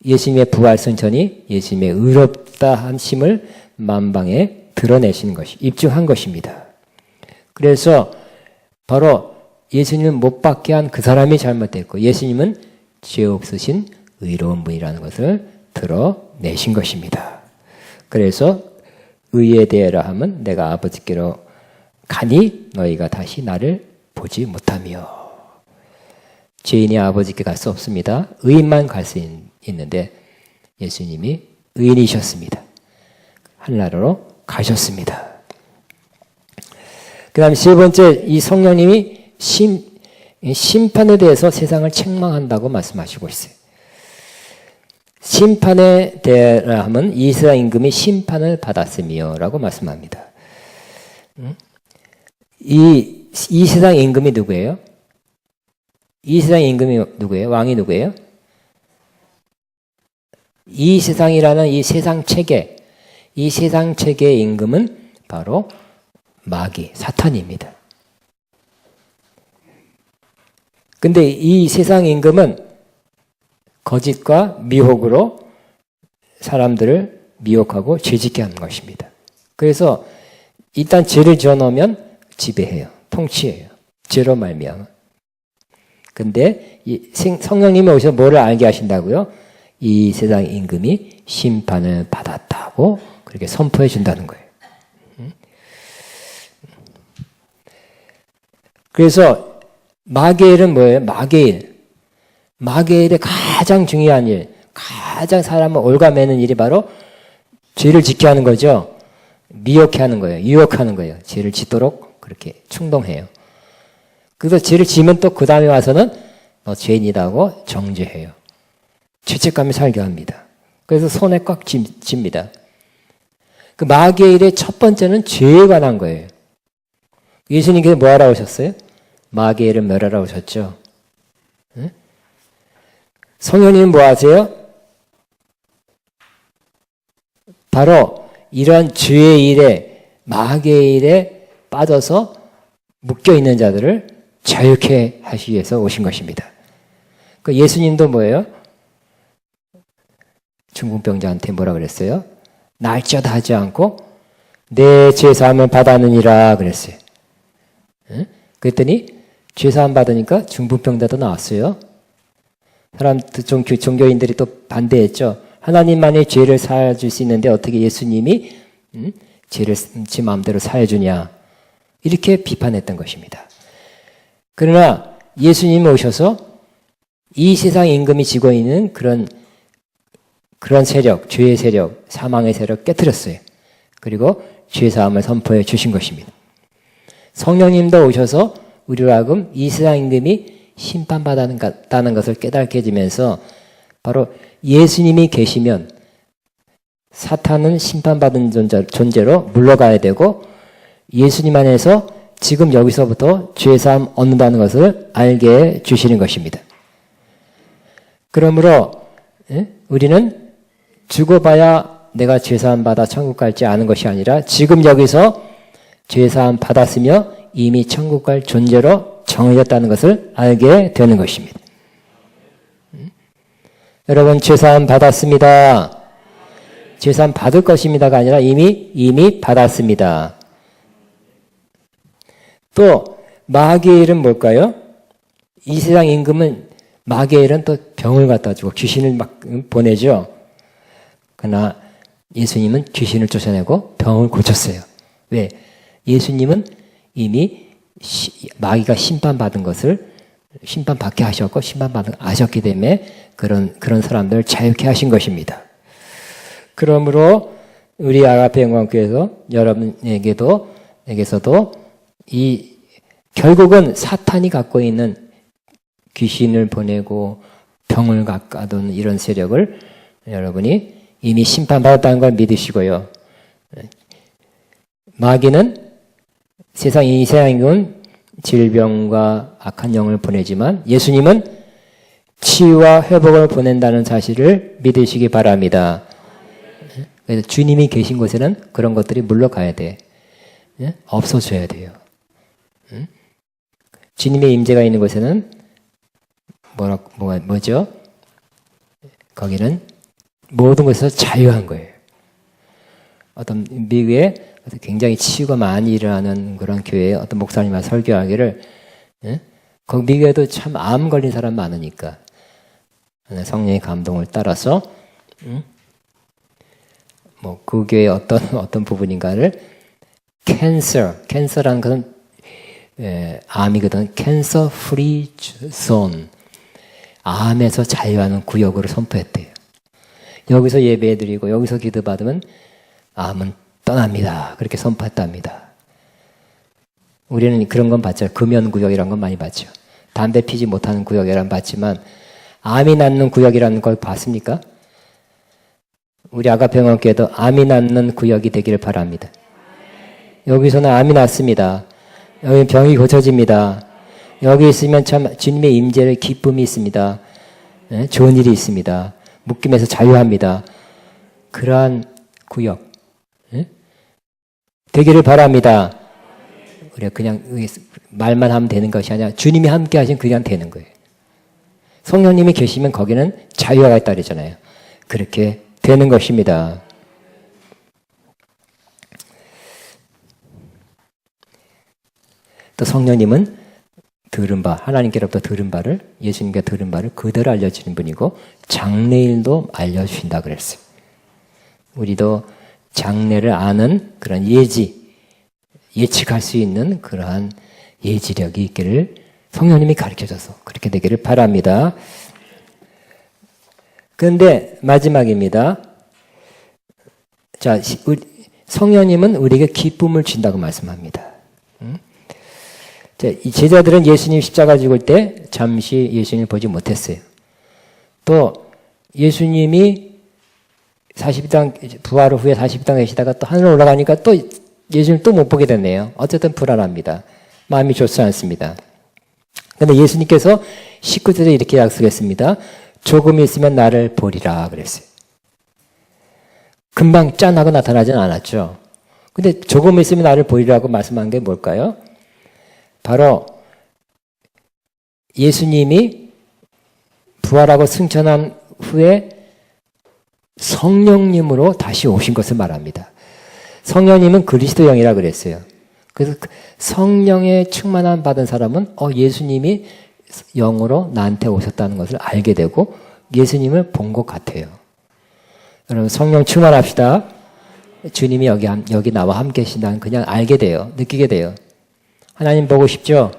예수님의 부활 승천이 예수님의 의롭다 하심을 만방에 드러내시는 것이 입증한 것입니다. 그래서 바로 예수님은 못 받게 한 그 사람이 잘못됐고 예수님은 죄 없으신 의로운 분이라는 것을 드러내신 것입니다. 그래서 의에 대하라 하면 내가 아버지께로 가니 너희가 다시 나를 보지 못하며 죄인이 아버지께 갈 수 없습니다. 의인만 갈 수 있는데 예수님이 의인이셨습니다. 하늘나라로 가셨습니다. 그 다음 세 번째 이 성령님이 심판에 대해서 세상을 책망한다고 말씀하시고 있어요. 심판에 대하라 하면 이 세상 임금이 심판을 받았으며 라고 말씀합니다. 이 세상 임금이 누구예요? 이 세상 임금이 누구예요? 왕이 누구예요? 이 세상이라는 이 세상 체계, 이 세상 체계의 임금은 바로 마귀, 사탄입니다. 근데 이 세상 임금은 거짓과 미혹으로 사람들을 미혹하고 죄짓게 하는 것입니다. 그래서 일단 죄를 지어놓으면 지배해요. 통치해요. 죄로 말미암아. 근데 성령님이 오셔서 뭐를 알게 하신다고요? 이 세상 임금이 심판을 받았다고 그렇게 선포해 준다는 거예요. 그래서 마게일은 뭐예요? 마게일의 가장 중요한 일, 가장 사람을 올가매는 일이 바로 죄를 짓게 하는 거죠. 미혹해 하는 거예요. 유혹하는 거예요. 죄를 짓도록 그렇게 충동해요. 그래서 죄를 지면 또 그 다음에 와서는 너 죄인이라고 정죄해요. 죄책감이 살게 합니다. 그래서 손에 꽉 쥡니다. 그 마게일의 첫 번째는 죄에 관한 거예요. 예수님께서 뭐 하러 오셨어요? 마게일을 멸하러 오셨죠. 응? 성령님은 뭐 하세요? 바로 이런 죄의 일에 마게일에 빠져서 묶여있는 자들을 자유케 하시기 위해서 오신 것입니다. 그 예수님도 뭐예요? 중풍병자한테 뭐라 그랬어요? 날짜다 하지 않고 내 죄사함을 받았느니라 그랬어요. 응? 그랬더니 죄사함 받으니까 중풍병자도 나왔어요. 종교인들이 또 반대했죠. 하나님만이 죄를 사해줄 수 있는데 어떻게 예수님이 죄를 지 마음대로 사해주냐 이렇게 비판했던 것입니다. 그러나 예수님이 오셔서 이 세상 임금이 지고 있는 그런 세력, 죄의 세력, 사망의 세력 깨트렸어요. 그리고 죄사함을 선포해 주신 것입니다. 성령님도 오셔서 우리로 하여금 이 세상 임금이 심판받았다는 것을 깨닫게 해주면서 바로 예수님이 계시면 사탄은 심판받은 존재로 물러가야 되고 예수님 안에서 지금 여기서부터 죄사함 얻는다는 것을 알게 해 주시는 것입니다. 그러므로 우리는 죽어봐야 내가 죄사함 받아 천국 갈지 아는 것이 아니라 지금 여기서 죄사함 받았으며 이미 천국 갈 존재로 정해졌다는 것을 알게 되는 것입니다. 여러분 죄사함 받았습니다. 죄사함 받을 것입니다가 아니라 이미 받았습니다. 또 마게일은 뭘까요? 이 세상 임금은 마게일은 또 병을 갖다 주고 귀신을 막 보내죠. 그러나 예수님은 귀신을 쫓아내고 병을 고쳤어요. 왜? 예수님은 이미 마귀가 심판받은 것을 심판받게 하셨고 심판받은 아셨기 때문에 그런 사람들을 자유케 하신 것입니다. 그러므로 우리 아가페 영광교회에서 여러분에게서도 결국은 사탄이 갖고 있는 귀신을 보내고 병을 가까운 이런 세력을 여러분이 이미 심판받았다는 걸 믿으시고요. 마귀는 이 세상은 질병과 악한 영을 보내지만 예수님은 치유와 회복을 보낸다는 사실을 믿으시기 바랍니다. 그래서 주님이 계신 곳에는 그런 것들이 물러가야 돼. 없어져야 돼요. 주님의 임재가 있는 곳에는 뭐죠? 거기는 모든 것에서 자유한 거예요. 어떤 미국에 굉장히 치유가 많이 일어나는 그런 교회에 어떤 목사님이 설교하기를 거기 미국에도 참 암 걸린 사람 많으니까 성령의 감동을 따라서 그 교회의 어떤 부분인가를 캔서라는 것은 암이거든. 캔서 프리 존. 암에서 자유하는 구역으로 선포했대요. 여기서 예배드리고 여기서 기도받으면 암은 떠납니다. 그렇게 선포했답니다. 우리는 그런 건 봤죠. 금연구역이라는 건 많이 봤죠. 담배 피지 못하는 구역이라는 봤지만 암이 낫는 구역이라는 걸 봤습니까? 우리 아가평원교회도 암이 낫는 구역이 되기를 바랍니다. 여기서는 암이 낫습니다. 여기 병이 고쳐집니다. 여기 있으면 참 주님의 임재의 기쁨이 있습니다. 좋은 일이 있습니다. 묶임에서 자유합니다. 그러한 구역 되기를 바랍니다. 우리가 그냥 말만 하면 되는 것이 아니라 주님이 함께 하시면 그냥 되는 거예요. 성령님이 계시면 거기는 자유가 있다 그러잖아요. 그렇게 되는 것입니다. 또 성령님은 들은 바, 하나님께로부터 들은 바를, 예수님께 들은 바를 그대로 알려주는 분이고 장래일도 알려주신다 그랬어요. 우리도 장래를 아는 그런 예측할 수 있는 그러한 예지력이 있기를 성령님이 가르쳐줘서 그렇게 되기를 바랍니다. 그런데 마지막입니다. 자, 성령님은 우리에게 기쁨을 준다고 말씀합니다. 이 제자들은 예수님 십자가 죽을 때 잠시 예수님을 보지 못했어요. 또 예수님이 40일 부활 후에 40일 계시다가 또 하늘 올라가니까 또 예수님을 또 못 보게 됐네요. 어쨌든 불안합니다. 마음이 좋지 않습니다. 그런데 예수님께서 19절에 이렇게 약속했습니다. 조금 있으면 나를 보리라 그랬어요. 금방 짠 하고 나타나진 않았죠. 근데 조금 있으면 나를 보리라고 말씀한 게 뭘까요? 바로 예수님이 부활하고 승천한 후에 성령님으로 다시 오신 것을 말합니다. 성령님은 그리스도 영이라 그랬어요. 그래서 성령의 충만함 받은 사람은 예수님이 영으로 나한테 오셨다는 것을 알게 되고 예수님을 본 것 같아요. 여러분 성령 충만합시다. 주님이 여기 나와 함께 계신다는 그냥 알게 돼요. 느끼게 돼요. 하나님 보고 싶죠?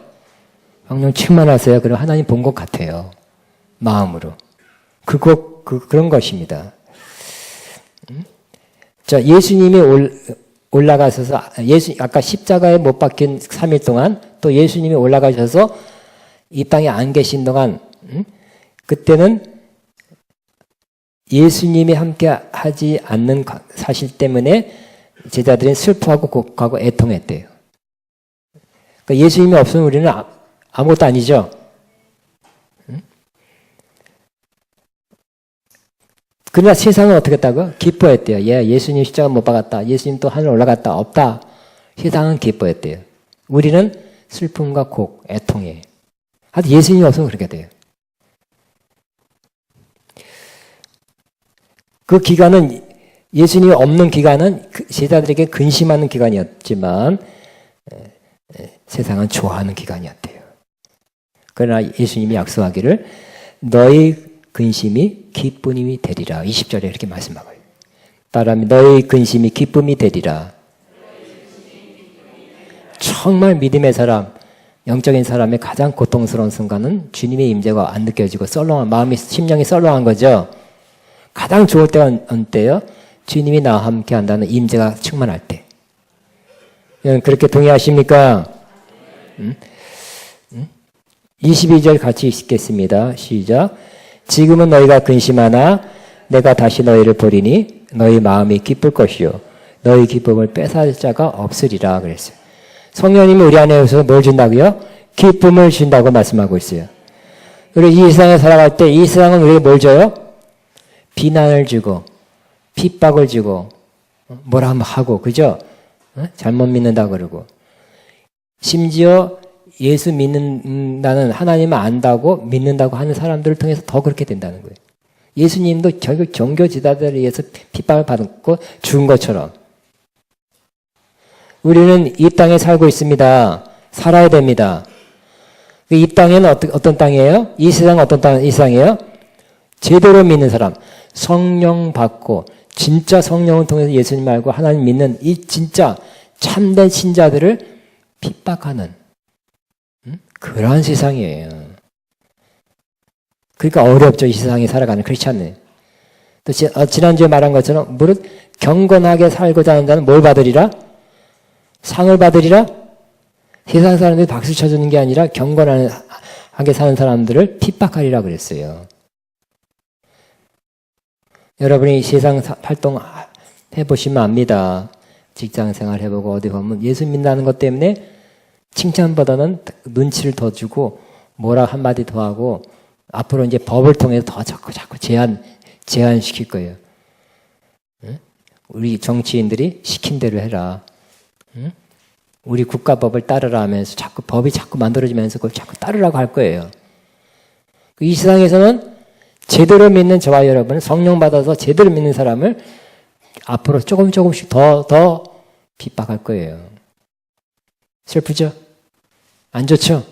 성령 충만하세요. 그럼 하나님 본 것 같아요. 마음으로. 그런 것입니다. 자, 예수님이 올라가셔서, 아까 십자가에 못 박힌 3일 동안, 또 예수님이 올라가셔서 이 땅에 안 계신 동안, 그때는 예수님이 함께 하지 않는 사실 때문에 제자들은 슬퍼하고 곡하고 애통했대요. 그러니까 예수님이 없으면 우리는 아무것도 아니죠. 그러나 세상은 어떻게 했다고요? 기뻐했대요. 예수님 십자가 못 박았다. 예수님 또 하늘 올라갔다. 없다. 세상은 기뻐했대요. 우리는 슬픔과 곡, 애통이에요. 하여튼 예수님이 없으면 그렇게 돼요. 그 기간은, 예수님이 없는 기간은 제자들에게 근심하는 기간이었지만 세상은 좋아하는 기간이었대요. 그러나 예수님이 약속하기를 너희 근심이 기쁨이 되리라. 20절에 이렇게 말씀하고요. 따라하면 너희 근심이 기쁨이 되리라. 정말 믿음의 사람, 영적인 사람의 가장 고통스러운 순간은 주님의 임재가 안 느껴지고 마음이 심령이 썰렁한 거죠. 가장 좋을 때가 언제예요? 주님이 나와 함께 한다는 임재가 충만할 때. 그렇게 동의하십니까? 22절 같이 읽겠습니다. 시작. 지금은 너희가 근심하나 내가 다시 너희를 보리니 너희 마음이 기쁠 것이요 너희 기쁨을 뺏을 자가 없으리라 그랬어요. 성령님이 우리 안에서 뭘 준다고요? 기쁨을 준다고 말씀하고 있어요. 그리고 이 세상에 살아갈 때 이 세상은 우리에게 뭘 줘요? 비난을 주고 핍박을 주고 뭐라 하고 그죠? 잘못 믿는다 그러고 심지어 예수 믿는다는 하나님을 안다고 믿는다고 하는 사람들을 통해서 더 그렇게 된다는 거예요. 예수님도 결국 종교 지도자들에 의해서 핍박을 받고 죽은 것처럼 우리는 이 땅에 살고 있습니다. 살아야 됩니다. 이 땅에는 어떤 땅이에요? 이 세상은 이 세상이에요? 제대로 믿는 사람, 성령 받고 진짜 성령을 통해서 예수님 알고 하나님 믿는 이 진짜 참된 신자들을 핍박하는 그러한 세상이에요. 그러니까 어렵죠. 이 세상에 살아가는 크리스찬은. 또 지난주에 말한 것처럼 무릇 경건하게 살고자 하는 자는 뭘 받으리라? 상을 받으리라? 세상 사람들이 박수 쳐주는 게 아니라 경건하게 사는 사람들을 핍박하리라 그랬어요. 여러분이 세상 활동 해보시면 압니다. 직장 생활 해보고 어디 보면 예수 믿는다는 것 때문에 칭찬보다는 눈치를 더 주고 뭐라 한마디 더 하고 앞으로 이제 법을 통해서 더 자꾸 제한시킬 거예요. 우리 정치인들이 시킨 대로 해라. 우리 국가법을 따르라 하면서 법이 자꾸 만들어지면서 그걸 자꾸 따르라고 할 거예요. 이 세상에서는 제대로 믿는 저와 여러분은 성령 받아서 제대로 믿는 사람을 앞으로 조금씩 더 핍박할 거예요. 슬프죠? 안 좋죠?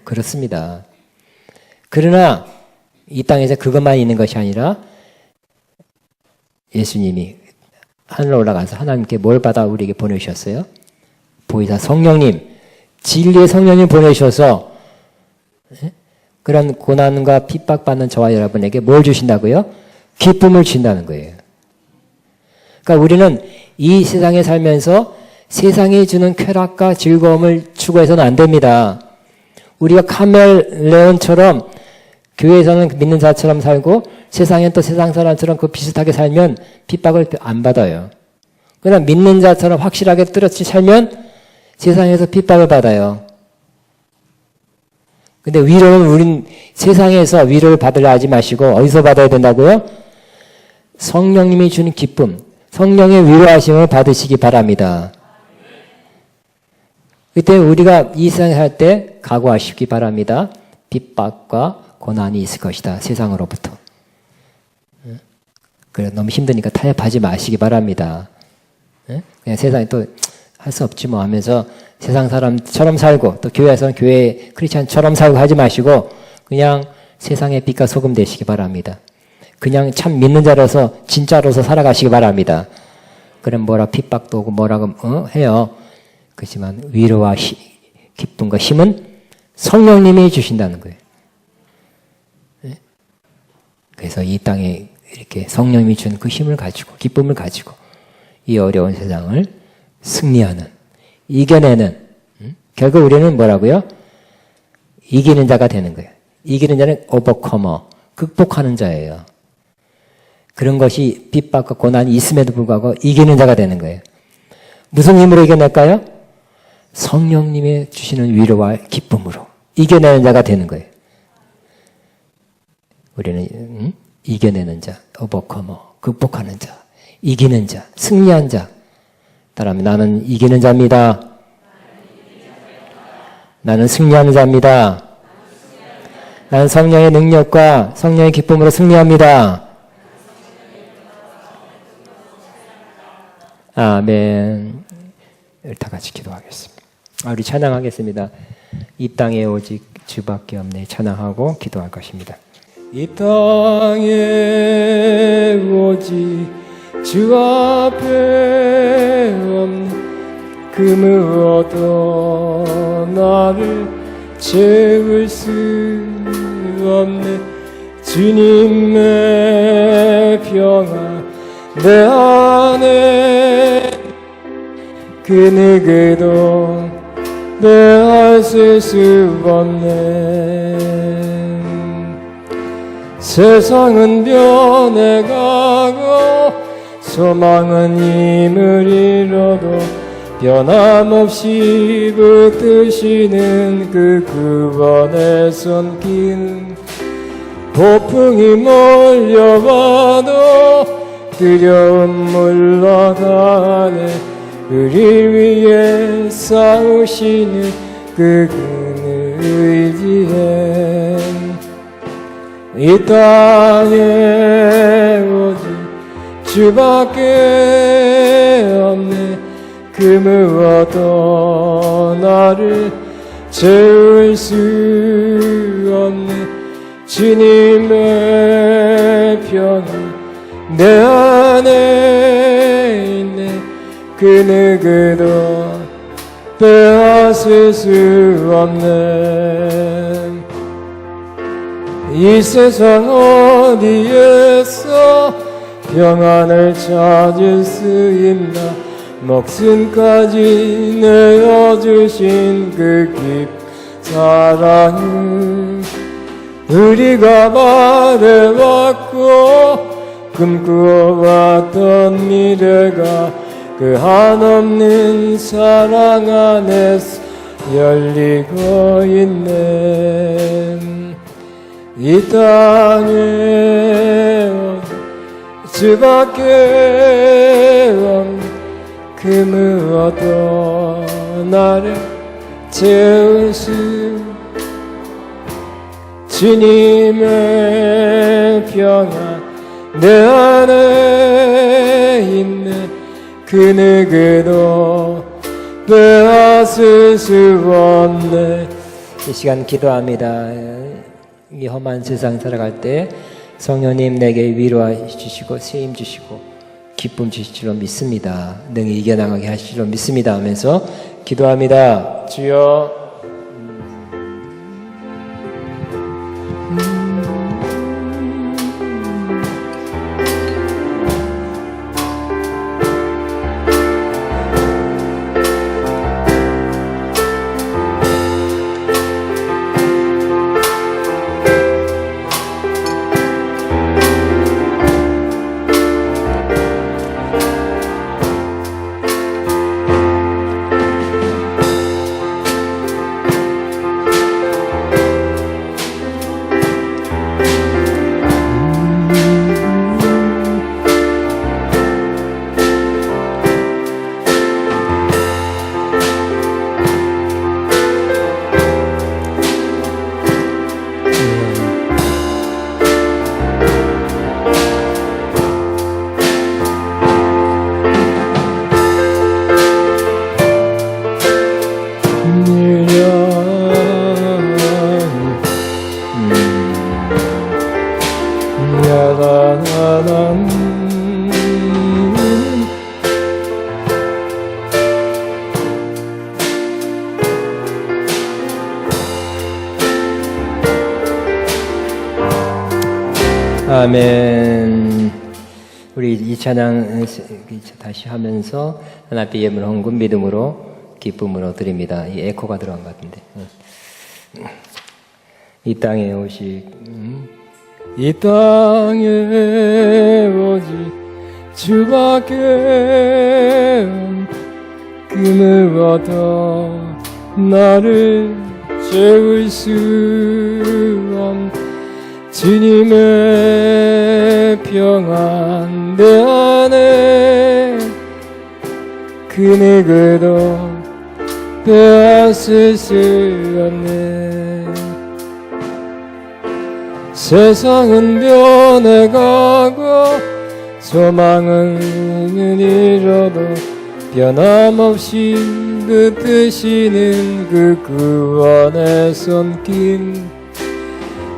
그렇습니다. 그러나 이 땅에서 그것만 있는 것이 아니라 예수님이 하늘로 올라가서 하나님께 뭘 받아 우리에게 보내주셨어요? 보이사 성령님, 진리의 성령님 보내주셔서 그런 고난과 핍박받는 저와 여러분에게 뭘 주신다고요? 기쁨을 주신다는 거예요. 그러니까 우리는 이 세상에 살면서 세상이 주는 쾌락과 즐거움을 추구해서는 안 됩니다. 우리가 카멜레온처럼 교회에서는 믿는 자처럼 살고 세상엔 또 세상 사람처럼 그 비슷하게 살면 핍박을 안 받아요. 그러나 믿는 자처럼 확실하게 뚜렷이 살면 세상에서 핍박을 받아요. 근데 위로는 우린 세상에서 위로를 받으려 하지 마시고 어디서 받아야 된다고요? 성령님이 주는 기쁨, 성령의 위로하심을 받으시기 바랍니다. 그때 우리가 이 세상에 살 때 각오하시기 바랍니다. 핍박과 고난이 있을 것이다. 세상으로부터. 그래 너무 힘드니까 타협하지 마시기 바랍니다. 그냥 세상에 또 할 수 없지 뭐 하면서 세상 사람처럼 살고 또 교회에서는 교회 크리스찬처럼 살고 하지 마시고 그냥 세상의 빛과 소금 되시기 바랍니다. 그냥 참 믿는 자로서 진짜로서 살아가시기 바랍니다. 그럼 뭐라 핍박도 오고 뭐라고 해요. 그렇지만 위로와 기쁨과 힘은 성령님이 주신다는 거예요. 그래서 이 땅에 이렇게 성령님이 준 그 힘을 가지고 기쁨을 가지고 이 어려운 세상을 승리하는, 이겨내는, 결국 우리는 뭐라고요? 이기는 자가 되는 거예요. 이기는 자는 오버커머, 극복하는 자예요. 그런 것이 핍박과 고난이 있음에도 불구하고 이기는 자가 되는 거예요. 무슨 힘으로 이겨낼까요? 성령님이 주시는 위로와 기쁨으로 이겨내는 자가 되는 거예요. 우리는 이겨내는 자, 오버커머, 극복하는 자, 이기는 자, 승리한 자. 따라하면 나는 이기는 자입니다. 나는 승리하는 자입니다. 나는 성령의 능력과 성령의 기쁨으로 승리합니다. 아멘. 다 같이 기도하겠습니다. 우리 찬양하겠습니다. 이 땅에 오직 주밖에 없네 찬양하고 기도할 것입니다. 이 땅에 오직 주 앞에 없네 그 무엇도 나를 채울 수 없네 주님의 평화 내 안에 그 누구도 빼앗을 수 없네 세상은 변해가고 소망은 힘을 잃어도 변함없이 붙드시는 그 구원의 손길 폭풍이 몰려와도 두려움 물러가네 우리 위해 싸우시는 그분을 의지해 이 땅에 오직 주밖에 없네 그 무엇도 나를 채울 수 없네 주님의 평화 내 안에 있네 그 누구도 빼앗을 수 없네 이 세상 어디에서 평안을 찾을 수 있나 목숨까지 내어주신 그 깊은 사랑을 우리가 말해왔고 꿈꾸어왔던 미래가 그 한없는 사랑 안에서 열리고 있네 이 땅에 주밖에 없는 그 무엇도 나를 채울 수 주님의 평화 내 안에 있네 그 누구도 빼앗을 수 없네. 이 시간 기도합니다. 이 험한 세상 살아갈 때 성령님 내게 위로해 주시고 세임 주시고 기쁨 주실 줄로 믿습니다. 능히 이겨나가게 하실 줄로 믿습니다 하면서 기도합니다. 주여 아멘. 우리 이 찬양 다시 하면서 하나님의 예물 헌금 믿음으로 기쁨으로 드립니다. 이 에코가 들어간 것 같은데. 이 땅에 오직 이 땅에 오직 주밖에 금을 얻어 나를 채울 수 없는 주님의 평안 내 안에 그 누구도 빼앗을 수 없네. 세상은 변해가고 소망은 잃어도 변함없이 붙드시는 그 구원의 손길.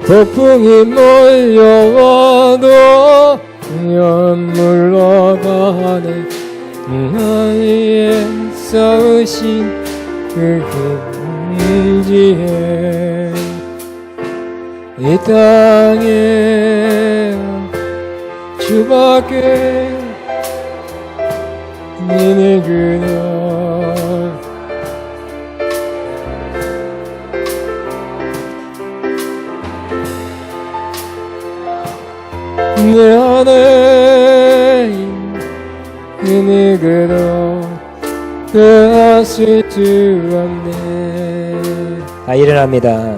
폭풍이 몰려와도 물러가네. 나의 싸우신 그 힘지에 이 땅에 주밖에 니네 그녀 내 안에 그 누구도 빼앗을 수 없네. 일어납니다.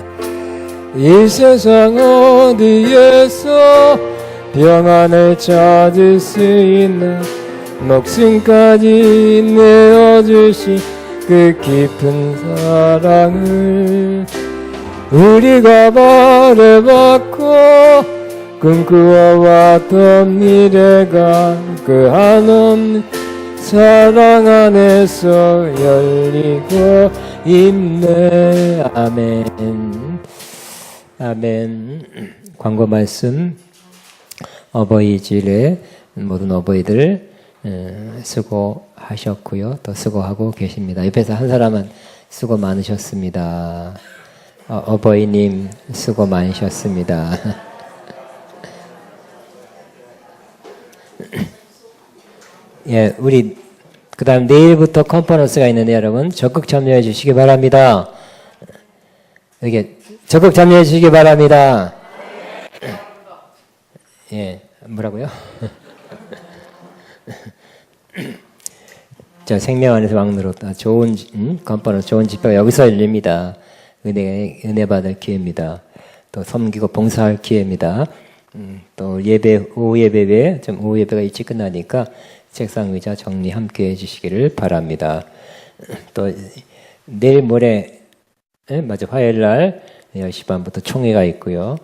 이 세상 어디에서 평안을 찾을 수 있나. 목숨까지 내어주신 그 깊은 사랑을 우리가 바라봤고 꿈꾸어왔던 미래가 그 한없는 사랑 안에서 열리고 있네. 아멘. 아멘. 광고 말씀. 어버이질에 모든 어버이들 수고하셨고요. 또 수고하고 계십니다. 옆에서 한 사람은 수고 많으셨습니다. 어버이님 수고 많으셨습니다. 예, 우리 그다음 내일부터 컨퍼런스가 있는데 여러분 적극 참여해 주시기 바랍니다. 이게 적극 참여해 주시기 바랍니다. 예, 뭐라고요? 자, 생명 안에서 왕노로 좋은 컨퍼런스, 좋은 집회가 여기서 열립니다. 은혜 받을 기회입니다. 또 섬기고 봉사할 기회입니다. 또 예배, 오후 예배 외에 좀 오후 예배가 일찍 끝나니까 책상 의자 정리 함께 해주시기를 바랍니다. 또 내일 모레 맞아 화요일 날 10시 반부터 총회가 있고요.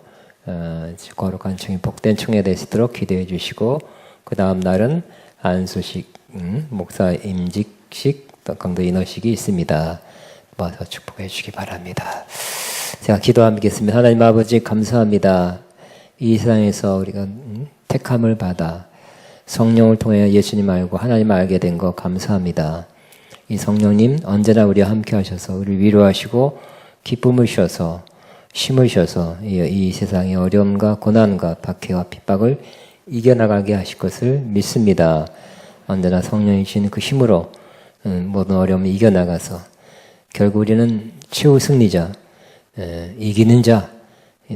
거룩한 총회, 복된 총회 되시도록 기도해 주시고 그 다음 날은 안수식, 목사 임직식 또 강도 인허식이 있습니다. 모아서 축복해 주시기 바랍니다. 제가 기도하겠습니다. 하나님 아버지 감사합니다. 이 세상에서 우리가 택함을 받아 성령을 통해 예수님 알고 하나님 알게 된 거 감사합니다. 이 성령님 언제나 우리와 함께 하셔서 우리를 위로하시고 기쁨을 주셔서 힘을 주셔서 이 세상의 어려움과 고난과 박해와 핍박을 이겨나가게 하실 것을 믿습니다. 언제나 성령이 주시는 그 힘으로 모든 어려움을 이겨나가서 결국 우리는 최후 승리자, 이기는 자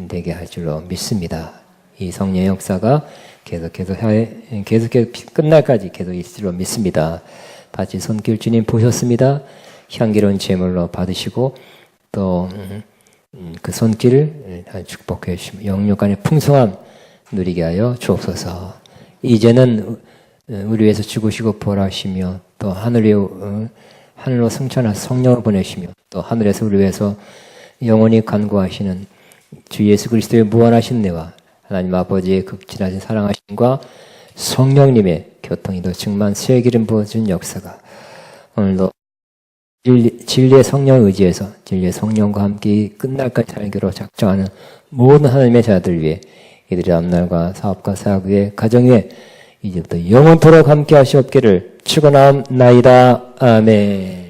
되게 할 줄로 믿습니다. 이 성령의 역사가 계속해서 끝날까지 계속 있을 줄로 믿습니다. 바지 손길 주님 보셨습니다. 향기로운 제물로 받으시고 또 그 손길을 축복해 주시며 영육간의 풍성함 누리게 하여 주옵소서. 이제는 우리 위해서 죽으시고 부활하시며 또 하늘로 승천하사 성령을 보내시며 또 하늘에서 우리 위해서 영원히 간구하시는 주 예수 그리스도의 무한하신 은혜와 하나님 아버지의 극진하신 사랑하심과 성령님의 교통이도 충만 새 기름 부어준 역사가 오늘도 진리의 성령을 의지해서 진리의 성령과 함께 끝날까지 살기로 작정하는 모든 하나님의 자들 위해 이들의 앞날과 사업과 사역 위에 가정 위에 이제부터 영원토록 함께 하시옵기를 축원하옵나이다. 아멘.